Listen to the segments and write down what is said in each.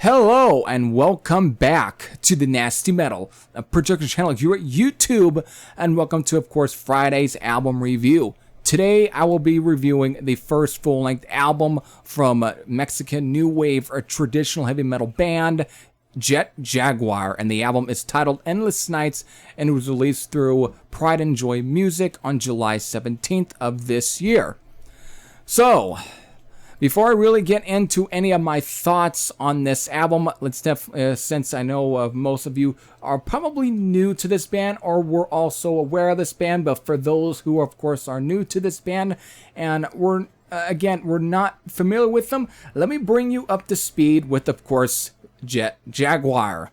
Hello and welcome back to the Nasty Metal, a production channel here at YouTube, and welcome to, of course, Friday's album review. Today I will be reviewing the first full-length album from Mexican new wave or traditional heavy metal band Jet Jaguar, and the album is titled Endless Nights and it was released through Pride and Joy Music on July 17th of this year. So, before I really get into any of my thoughts on this album, let's since I know most of you are probably new to this band or were also aware of this band, but for those who of course are new to this band and we're not familiar with them, let me bring you up to speed with, of course, Jet Jaguar.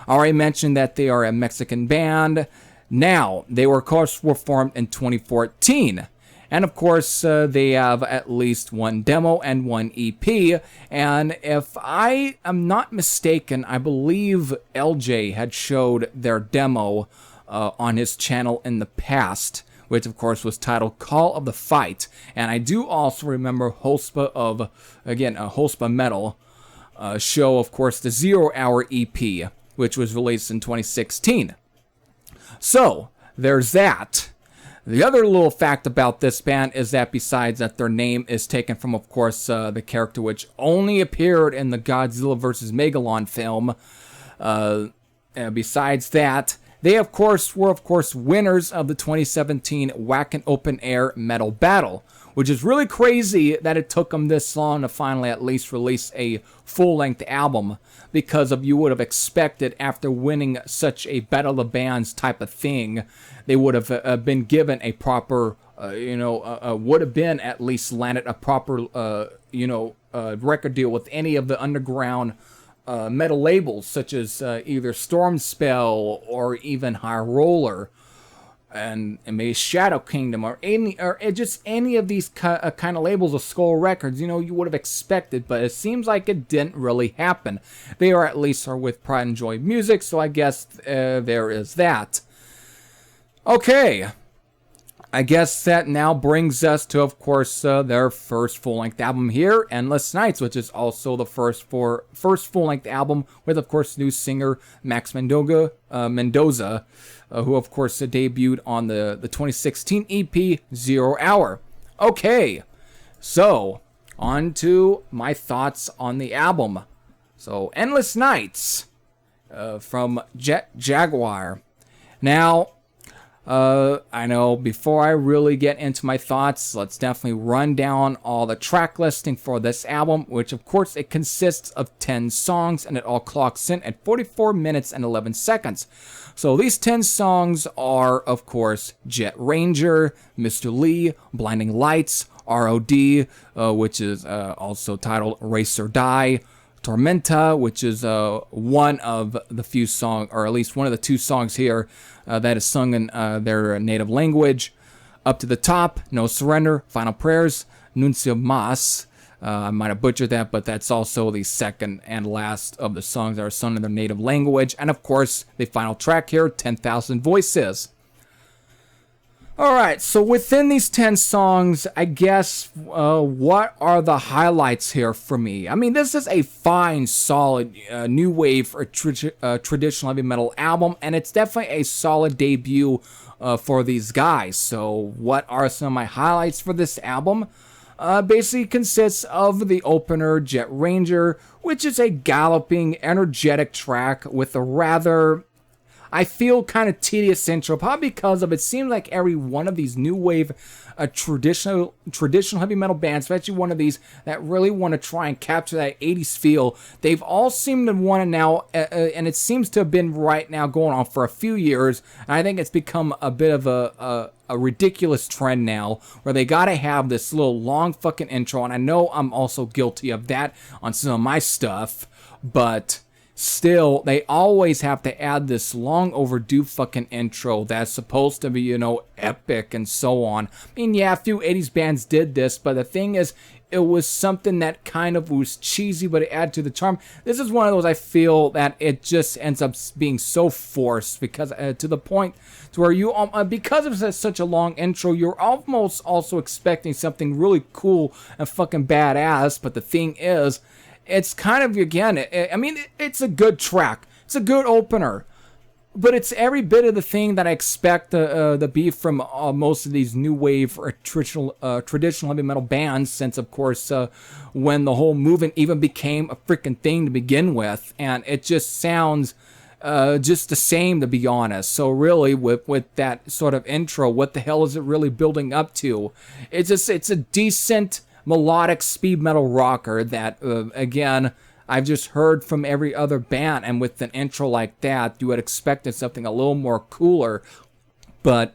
I already mentioned that they are a Mexican band. Now, they were formed in 2014. And of course, they have at least one demo and one EP. And if I am not mistaken, I believe LJ had showed their demo on his channel in the past, which of course was titled Call of the Fight. And I do also remember Hospa Metal show, of course, the 0 Hour EP, which was released in 2016. So, there's that. The other little fact about this band is that besides that their name is taken from, of course, the character which only appeared in the Godzilla vs. Megalon film, besides that, they of course were winners of the 2017 Wacken Open Air Metal Battle, which is really crazy that it took them this long to finally at least release a full-length album, because you would have expected after winning such a Battle of the Bands type of thing, they would have been given a proper, would have been at least landed a proper, record deal with any of the underground metal labels, such as either Stormspell or even High Roller, and maybe Shadow Kingdom, or just any of these kind of labels of Skull Records, you would have expected, but it seems like it didn't really happen. They are at least with Pride and Joy Music, so I guess there is that. Okay, I guess that now brings us to, of course, their first full-length album here, Endless Nights, which is also the first full-length album with, of course, new singer Max Mendoza, who, of course, debuted on the 2016 EP 0 Hour. Okay, so on to my thoughts on the album. So, Endless Nights from Jet Jaguar. Now, I know before I really get into my thoughts, let's definitely run down all the track listing for this album, which of course it consists of 10 songs and it all clocks in at 44 minutes and 11 seconds. So these 10 songs are, of course, Jet Ranger, Mr. Lee, Blinding Lights, ROD, which is also titled Race or Die, Tormenta, which is one of the few songs, or at least one of the 2 songs here that is sung in their native language. Up to the Top, No Surrender, Final Prayers, Nuncio Mas. I might have butchered that, but that's also the second and last of the songs that are sung in their native language. And of course, the final track here, 10,000 Voices. Alright, so within these 10 songs, I guess, what are the highlights here for me? I mean, this is a fine, solid, new wave or traditional heavy metal album, and it's definitely a solid debut for these guys. So, what are some of my highlights for this album? Basically consists of the opener, Jet Ranger, which is a galloping, energetic track with a rather, I feel kind of tedious intro, probably because of it seems like every one of these new wave traditional heavy metal bands, especially one of these that really want to try and capture that 80s feel, they've all seemed to want to now, and it seems to have been right now going on for a few years, and I think it's become a bit of a ridiculous trend now where they gotta have this little long fucking intro, and I know I'm also guilty of that on some of my stuff, but still, they always have to add this long overdue fucking intro that's supposed to be, you know, epic and so on. I mean, yeah, a few 80s bands did this, but the thing is, it was something that kind of was cheesy, but it added to the charm. This is one of those I feel that it just ends up being so forced because to the point to where you, because of such a long intro, you're almost also expecting something really cool and fucking badass, but the thing is, it's kind of, again, I mean, it's a good track. It's a good opener. But it's every bit of the thing that I expect to be from most of these new wave or traditional heavy metal bands since, of course, when the whole movement even became a freaking thing to begin with. And it just sounds just the same, to be honest. So really, with that sort of intro, what the hell is it really building up to? It's a decent melodic speed metal rocker that, again, I've just heard from every other band, and with an intro like that, you would expect something a little more cooler, but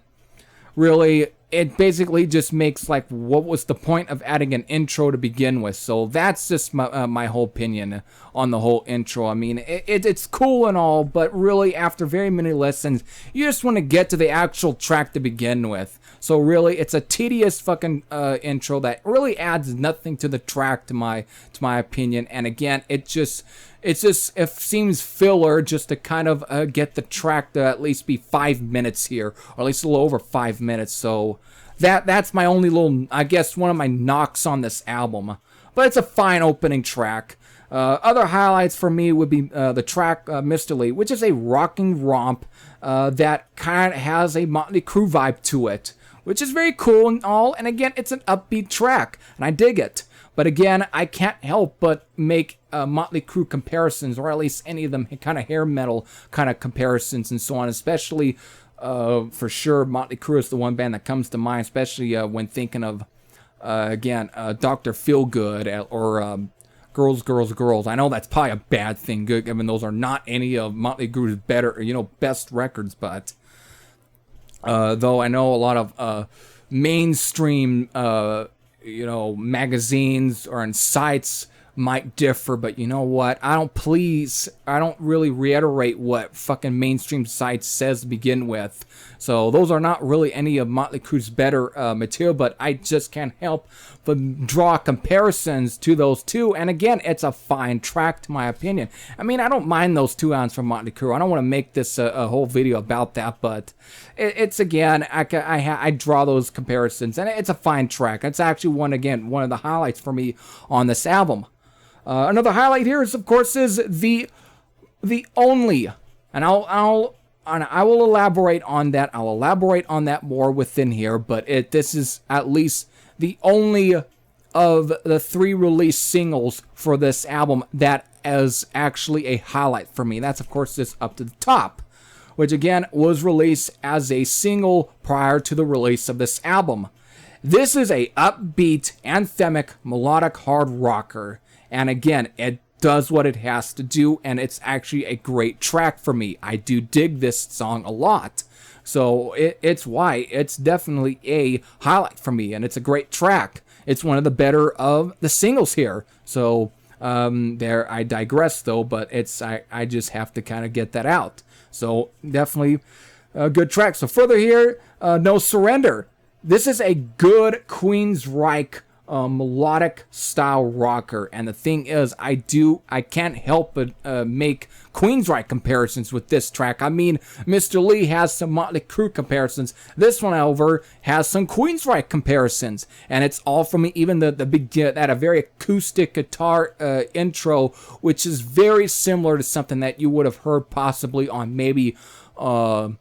really, it basically just makes, like, what was the point of adding an intro to begin with? So that's just my whole opinion on the whole intro. I mean, it's cool and all, but really, after very many listens, you just want to get to the actual track to begin with. So really, it's a tedious fucking intro that really adds nothing to the track, to my opinion. And again, it seems filler just to kind of get the track to at least be 5 minutes here, or at least a little over 5 minutes. So that's my only little, I guess, one of my knocks on this album. But it's a fine opening track. Other highlights for me would be the track Mr. Lee, which is a rocking romp that kind of has a Motley Crue vibe to it, which is very cool and all. And again, it's an upbeat track, and I dig it. But again, I can't help but make Motley Crue comparisons, or at least any of them kind of hair metal kind of comparisons and so on. Especially, for sure, Motley Crue is the one band that comes to mind, especially when thinking of, again, Dr. Feelgood or Girls, Girls, Girls. I know that's probably a bad thing, given those are not any of Motley Crue's better, best records, but though I know a lot of mainstream magazines or in sites might differ, but you know what? I don't really reiterate what fucking mainstream sites says to begin with. So those are not really any of Motley Crue's better material, but I just can't help but draw comparisons to those two. And again, it's a fine track to my opinion. I mean, I don't mind those two albums from Motley Crue. I don't want to make this a whole video about that, but it's again, I draw those comparisons, and it's a fine track. It's actually one of the highlights for me on this album. Another highlight here is, of course, is the only, and I will elaborate on that. I'll elaborate on that more within here, but this is at least the only of the 3 released singles for this album that is actually a highlight for me. That's, of course, this Up to the Top, which again was released as a single prior to the release of this album. This is a upbeat, anthemic, melodic hard rocker. And again, it does what it has to do, and it's actually a great track for me. I do dig this song a lot. So it's why it's definitely a highlight for me, and it's a great track. It's one of the better of the singles here. So there, I digress though, but I just have to kind of get that out. So definitely a good track. So further here, No Surrender. This is a good Queensryche melodic style rocker, and the thing is, I can't help but make Queensryche comparisons with this track. I mean, Mr. Lee has some Motley Crue comparisons. This one, however, has some Queensryche comparisons, and it's all from even the beginning at a very acoustic guitar intro, which is very similar to something that you would have heard possibly on maybe Rage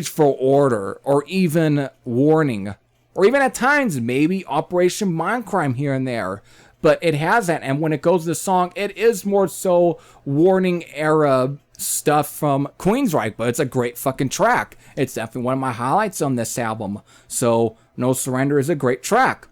for Order, or even Warning. Or even at times, maybe Operation Mindcrime here and there. But it has that, and when it goes to the song, it is more so Warning era stuff from Queensryche, but it's a great fucking track. It's definitely one of my highlights on this album. So No Surrender is a great track.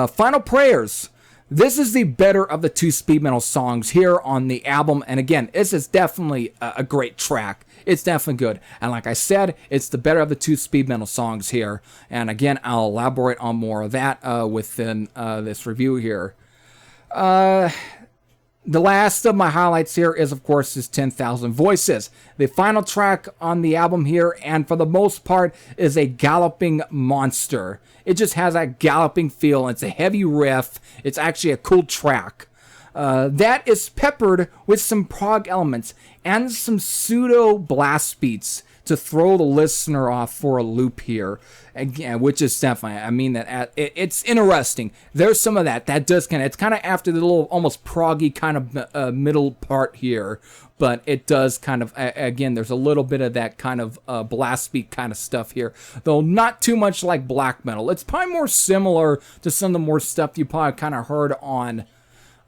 Final Prayers. This is the better of the two speed metal songs here on the album. And again, this is definitely a great track. It's definitely good. And like I said, it's the better of the two speed metal songs here. And again, I'll elaborate on more of that within this review here. The last of my highlights here is, of course, 10,000 Voices. The final track on the album here, and for the most part, is a galloping monster. It just has that galloping feel. It's a heavy riff. It's actually a cool track. That is peppered with some prog elements and some pseudo blast beats to throw the listener off for a loop here, again, which is definitely, I mean, it's interesting. There's some of that does it's kind of after the little almost proggy kind of middle part here, but it does kind of, again, there's a little bit of that kind of blast beat kind of stuff here, though not too much like black metal. It's probably more similar to some of the more stuff you probably kind of heard on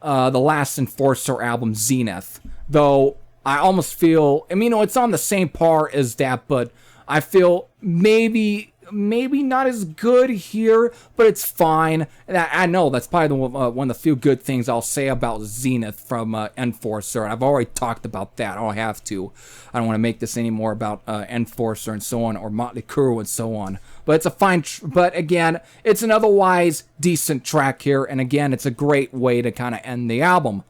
the last Enforcer album, Zenith, though I almost feel, I mean, it's on the same par as that, but I feel maybe not as good here, but it's fine. I know that's probably one of the few good things I'll say about Zenith from Enforcer. I've already talked about that. I don't have to. I don't want to make this any more about Enforcer and so on, or Motley Crue and so on. But it's a fine, but again, it's an otherwise decent track here, and again, it's a great way to kind of end the album.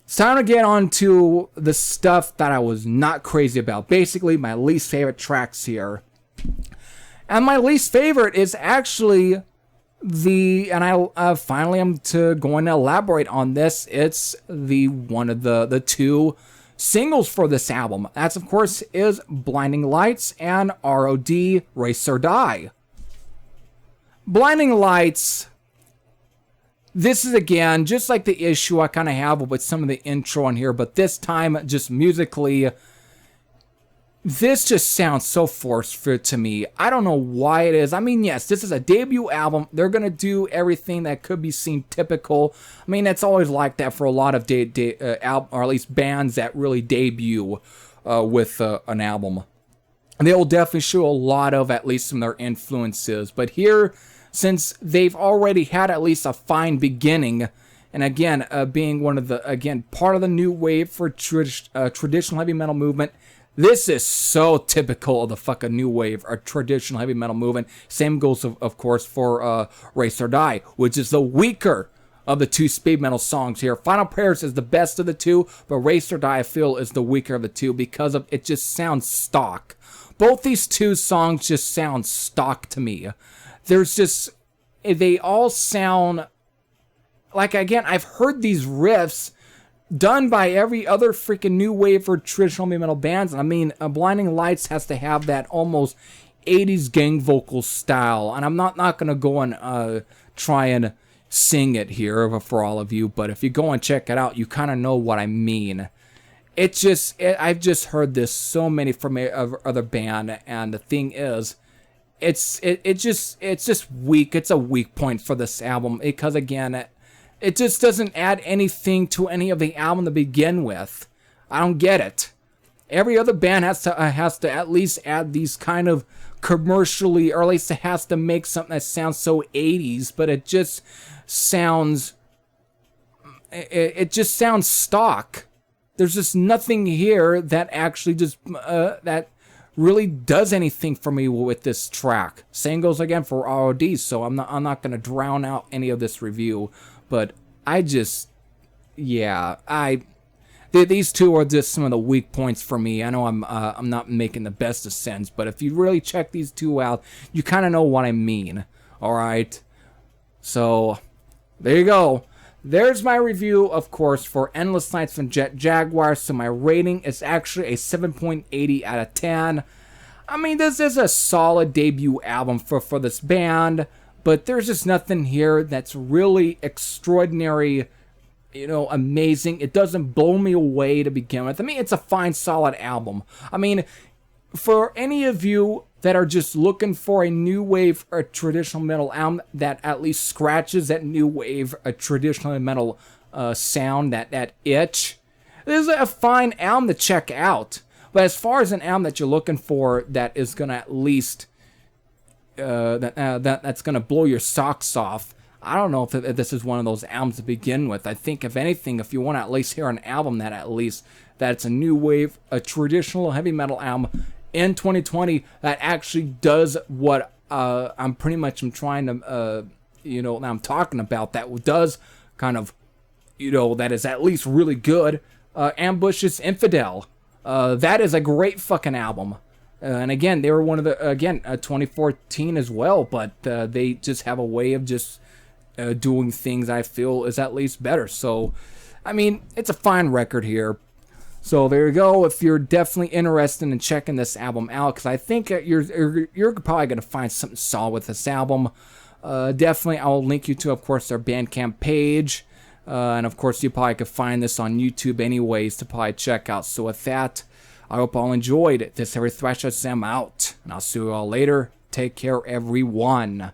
It's time to get on to the stuff that I was not crazy about. Basically, my least favorite tracks here. And my least favorite is actually and I finally am going to elaborate on this. It's one of the two singles for this album. That's, of course, is Blinding Lights and ROD, Race or Die. Blinding Lights, this is, again, just like the issue I kind of have with some of the intro on here, but this time, just musically, this just sounds so forced to me. I don't know why it is. I mean, yes, this is a debut album. They're going to do everything that could be seen typical. I mean, it's always like that for a lot of or at least bands that really debut with an album. And they will definitely show a lot of, at least, some of their influences. But here, since they've already had at least a fine beginning, and again, being one of the, again, part of the new wave for traditional heavy metal movement, this is so typical of the fucking new wave or traditional heavy metal movement. Same goes, of course, for Race or Die, which is the weaker of the two speed metal songs here. Final Prayers is the best of the two, but Race or Die, I feel, is the weaker of the two because of it just sounds stock. Both these two songs just sound stock to me. They all sound like, again, I've heard these riffs done by every other freaking new wave or traditional heavy metal bands. And I mean, Blinding Lights has to have that almost 80s gang vocal style. And I'm not going to go and try and sing it here for all of you, but if you go and check it out, you kind of know what I mean. I've just heard this so many from other band, and the thing is, it's just weak. It's a weak point for this album because, again, it just doesn't add anything to any of the album to begin with. I don't get it. Every other band has to at least add these kind of commercially, or at least it has to make something that sounds so 80s, but it just sounds stock. There's just nothing here that actually just that really does anything for me with this track. Same goes again for ROD, so I'm not going to drown out any of this review, but these two are just some of the weak points for me. I know I'm not making the best of sense, but if you really check these two out, you kind of know what I mean. All right, so there you go. There's my review, of course, for Endless Nights from Jet Jaguar. So my rating is actually a 7.80 out of 10. I mean, this is a solid debut album for this band, but there's just nothing here that's really extraordinary, amazing. It doesn't blow me away to begin with. I mean, it's a fine, solid album. I mean, for any of you that are just looking for a new wave or traditional metal album that at least scratches that new wave, a traditional metal sound, that itch. This is a fine album to check out. But as far as an album that you're looking for that is gonna at least that's gonna blow your socks off, I don't know if this is one of those albums to begin with. I think if anything, if you want to at least hear an album that's a new wave, a traditional heavy metal album in 2020 that actually does what I'm trying to I'm talking about, that does kind of that is at least really good. Ambush's Infidel. That is a great fucking album. And again, they were one of the 2014 as well, but they just have a way of just doing things I feel is at least better. So, I mean, it's a fine record here. So there you go. If you're definitely interested in checking this album out, because I think you're probably gonna find something solid with this album. Definitely, I'll link you to, of course, their Bandcamp page, and of course, you probably could find this on YouTube anyways to probably check out. So with that, I hope all enjoyed this Heavy Thrash. I'm out, and I'll see you all later. Take care, everyone.